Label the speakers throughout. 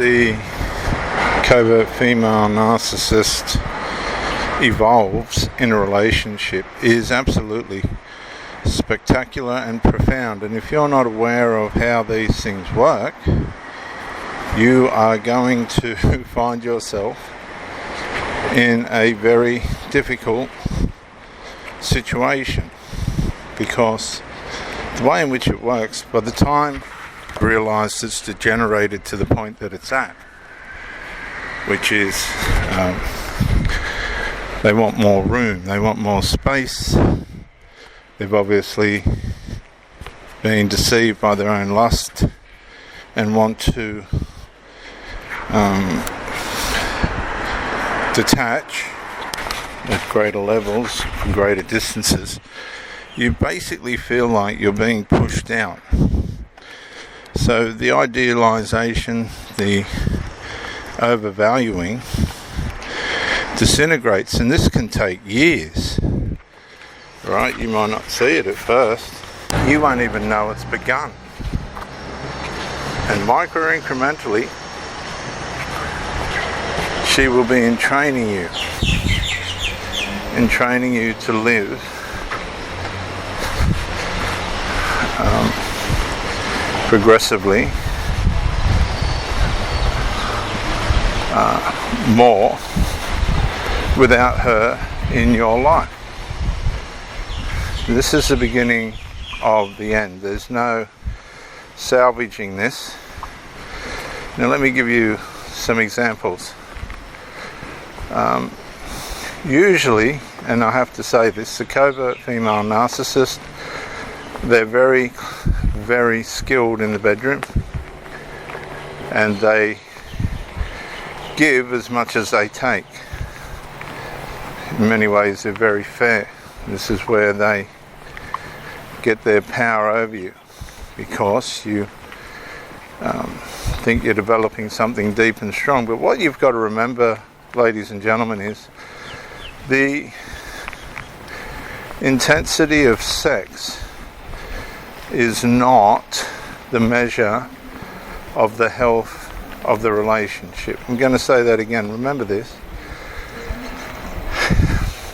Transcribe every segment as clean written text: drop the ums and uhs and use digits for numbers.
Speaker 1: the covert female narcissist evolves in a relationship is absolutely spectacular and profound. And if you're not aware of how these things work, you are going to find yourself in a very difficult situation, because the way in which it works, by the time you realise it's degenerated to the point that it's at, which is they want more room, they want more space. They've obviously been deceived by their own lust and want to detach at greater levels, from greater distances. You basically feel like you're being pushed out. So the idealization, the overvaluing disintegrates, and this can take years, right? You might not see it at first. You won't even know it's begun. And micro-incrementally, she will be entraining you to live progressively more without her in your life. This is the beginning of the end. There's no salvaging this. Now let me give you some examples. Usually, and I have to say this, the covert female narcissist, they're very, very skilled in the bedroom, and they give as much as they take. In many ways, they're very fair. This is where they get their power over you, because you think you're developing something deep and strong. But what you've got to remember, ladies and gentlemen, is the intensity of sex is not the measure of the health of the relationship. I'm going to say that again. Remember this.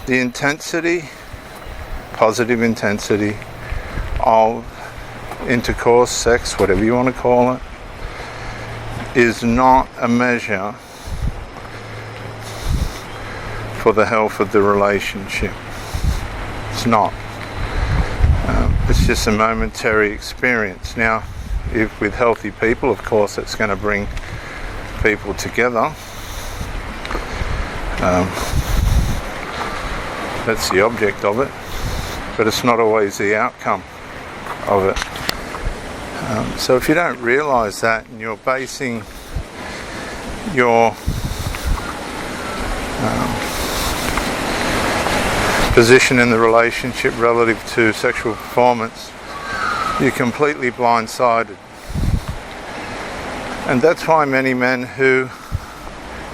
Speaker 1: The intensity, positive intensity of intercourse, sex, whatever you want to call it, is not a measure for the health of the relationship. It's not. It's just a momentary experience. Now, if with healthy people, of course, it's going to bring people together. That's the object of it, but it's not always the outcome of it. So if you don't realise that, and you're basing your position in the relationship relative to sexual performance, you're completely blindsided. And that's why many men who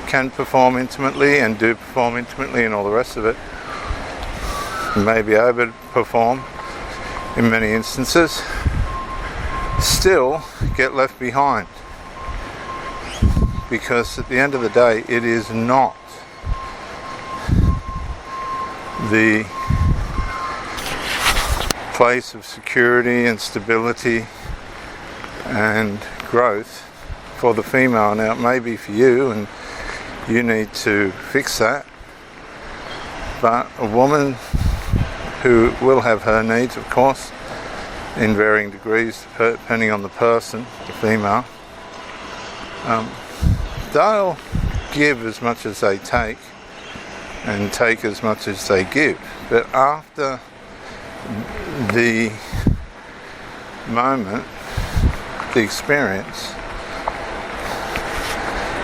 Speaker 1: can perform intimately and do perform intimately and all the rest of it, maybe overperform in many instances, still get left behind. Because at the end of the day, it is not the place of security and stability and growth for the female. Now, it may be for you, and you need to fix that, but a woman who will have her needs, of course, in varying degrees depending on the person, the female, they'll give as much as they take and take as much as they give. But after the moment, the experience,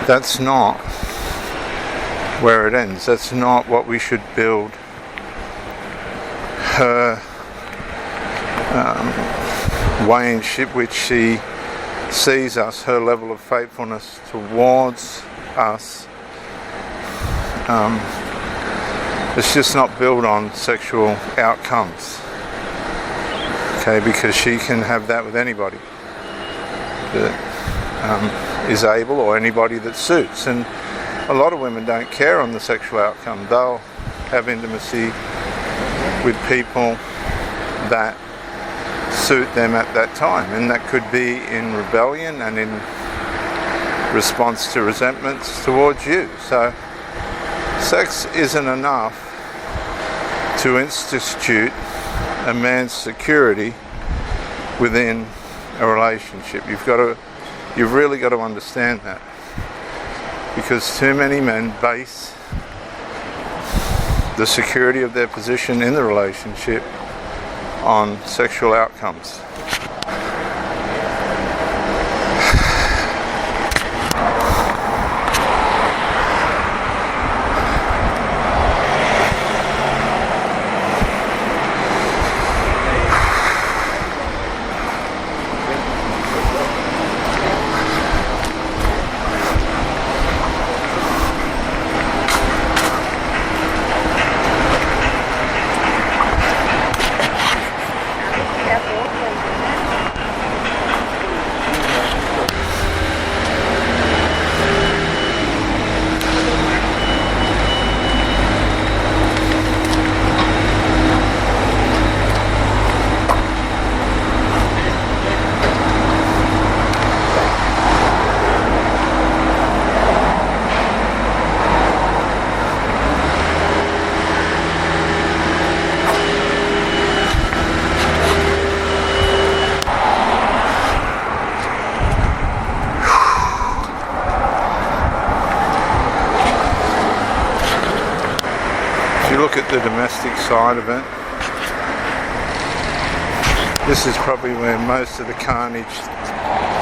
Speaker 1: that's not where it ends. That's not what we should build her way in which she sees us, her level of faithfulness towards us. It's just not built on sexual outcomes, okay, because she can have that with anybody. But is able, or anybody that suits. And a lot of women don't care on the sexual outcome. They'll have intimacy with people that suit them at that time, and that could be in rebellion and in response to resentments towards you. So sex isn't enough to institute a man's security within a relationship. You've really got to understand that, because too many men base the security of their position in the relationship on sexual outcomes. Look at the domestic side of it. This is probably where most of the carnage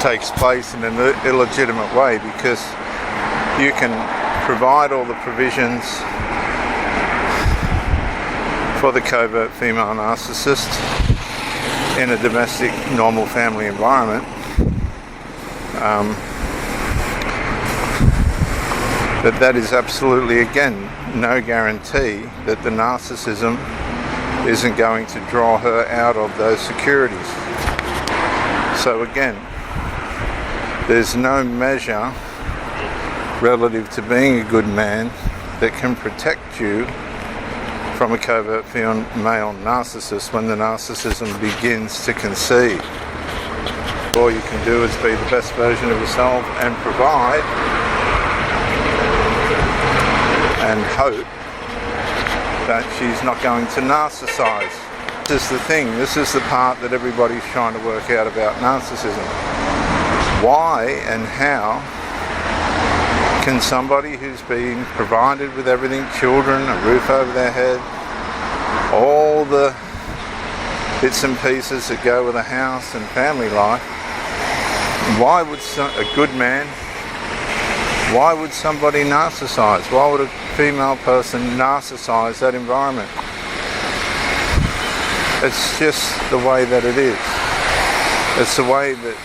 Speaker 1: takes place in an illegitimate way, because you can provide all the provisions for the covert female narcissist in a domestic, normal family environment. But that is absolutely, again, no guarantee that the narcissism isn't going to draw her out of those securities. So again, there's no measure relative to being a good man that can protect you from a covert female narcissist when the narcissism begins to conceive. All you can do is be the best version of yourself and provide and hope that she's not going to narcissize. This is the thing, this is the part that everybody's trying to work out about narcissism. Why and how can somebody who's been provided with everything, children, a roof over their head, all the bits and pieces that go with a house and family life, why would a good man, why would somebody narcissize? Why would a female person narcissize that environment? It's just the way that it is. It's the way that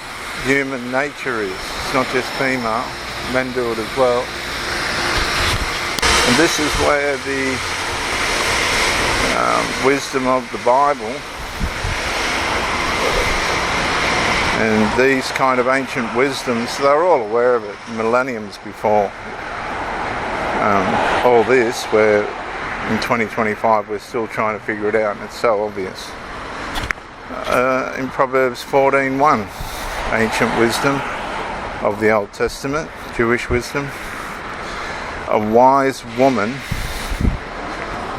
Speaker 1: human nature is. It's not just female, men do it as well. And this is where the wisdom of the Bible and these kind of ancient wisdoms, they're all aware of it millenniums before all this, where in 2025 we're still trying to figure it out, and it's so obvious. In Proverbs 14:1, ancient wisdom of the Old Testament, Jewish wisdom, a wise woman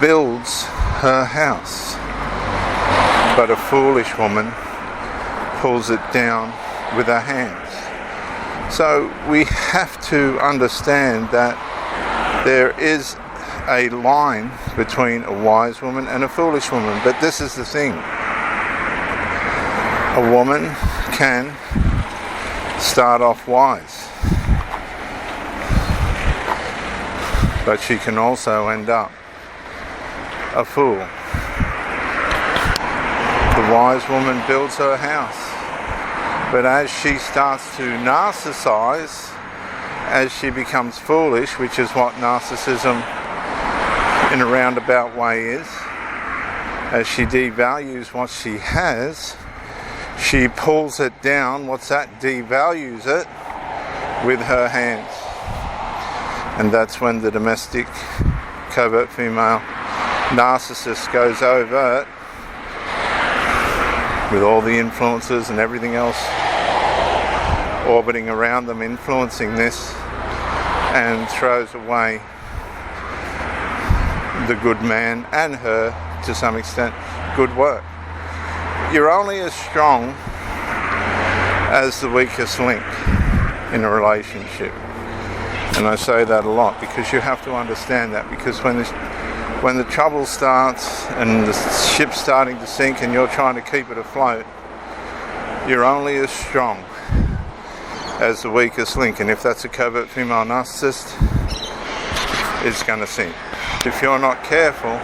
Speaker 1: builds her house, but a foolish woman pulls it down with her hands. So we have to understand that there is a line between a wise woman and a foolish woman. But this is the thing. A woman can start off wise, but she can also end up a fool. The wise woman builds her house, but as she starts to narcissize, as she becomes foolish, which is what narcissism in a roundabout way is, as she devalues what she has, she pulls it down. What's that? Devalues it, with her hands. And that's when the domestic covert female narcissist goes overt with all the influences and everything else orbiting around them, influencing this, and throws away the good man and her, to some extent, good work. You're only as strong as the weakest link in a relationship. And I say that a lot because you have to understand that, because when the trouble starts and the ship's starting to sink and you're trying to keep it afloat, you're only as strong as the weakest link. And if that's a covert female narcissist, it's going to sink. If you're not careful,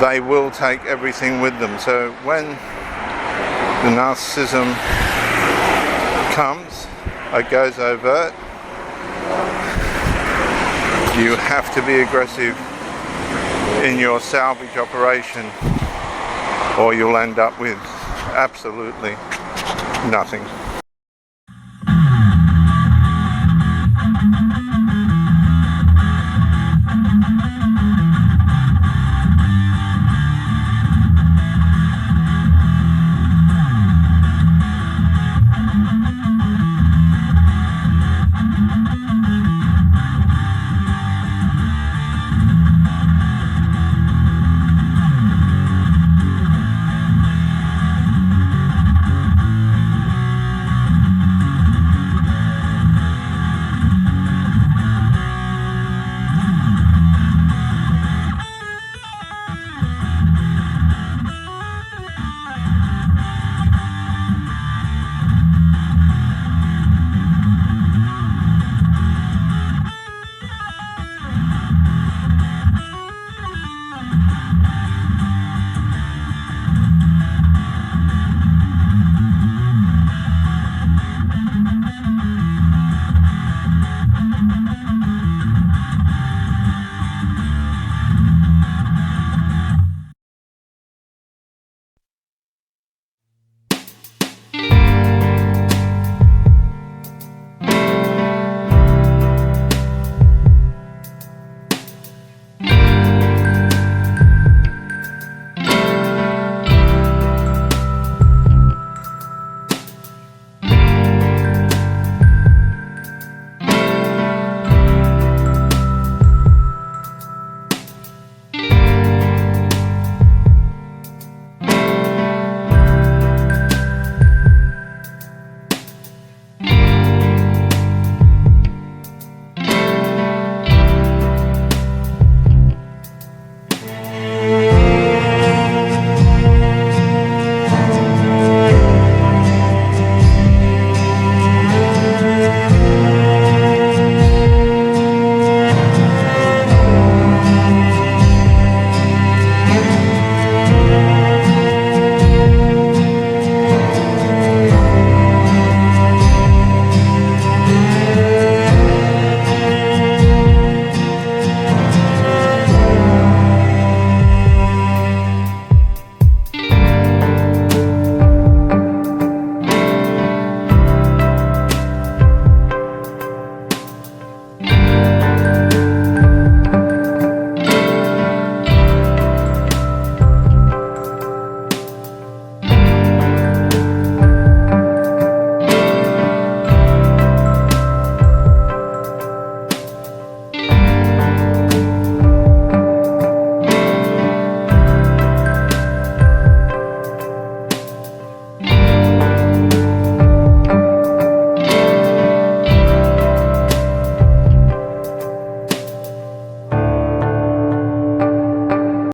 Speaker 1: they will take everything with them. So when the narcissism comes, it goes overt, you have to be aggressive in your salvage operation, or you'll end up with absolutely nothing.